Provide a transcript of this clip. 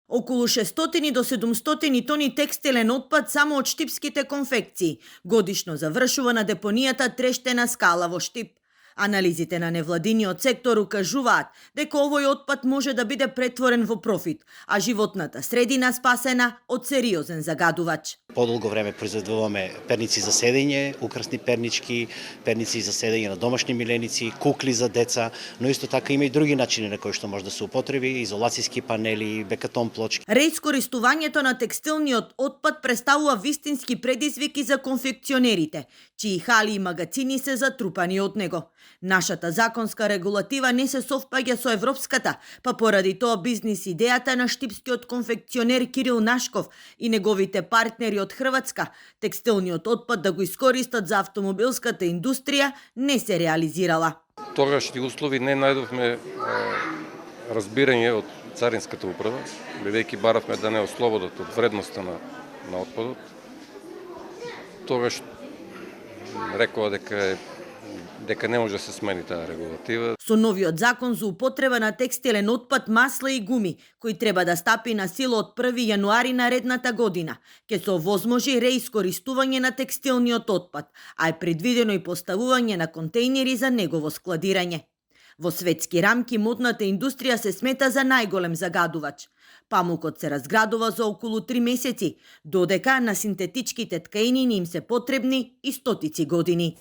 Околу 600 до 700 тони текстилен отпад само од штипските конфекции годишно завршува на депонијата Трештена скала во Штип. Анализите на невладиниот сектор укажуваат дека овој отпад може да биде претворен во профит, а животната средина спасена од сериозен загадувач. Подолго време произведуваме перници за седење, украсни пернички, перници за седење на домашни миленици, кукли за деца, но исто така има и други начини на кои што може да се употреби, изолацијски панели, бекатон плочки. Реискористувањето на текстилниот отпад представува вистински предизвик и за конфекционерите, чии хали и магацини се затрупани од него. Нашата законска регулатива не се совпаѓа со европската, па поради тоа бизнис идејата на штипскиот конфекционер Кирил Нашков и неговите партнери од Хрватска, текстилниот отпад да го искористат за автомобилската индустрија, не се реализирала. Тогашните услови не најдовме разбирање од Царинската управа, бидејќи баравме да не ослободат од вредноста на отпадот. Тогаш рекоа дека не може да се смени таа регулатива. Со новиот закон за употреба на текстилен отпад, масла и гуми, кој треба да стапи на сила од 1 јануари наредната година, ќе се овозможи реискористување на текстилниот отпад, а е предвидено и поставување на контејнери за негово складирање. Во светски рамки модната индустрија се смета за најголем загадувач. Памукот се разградува за околу 3 месеци, додека на синтетичките ткаини им се потребни и стотици години.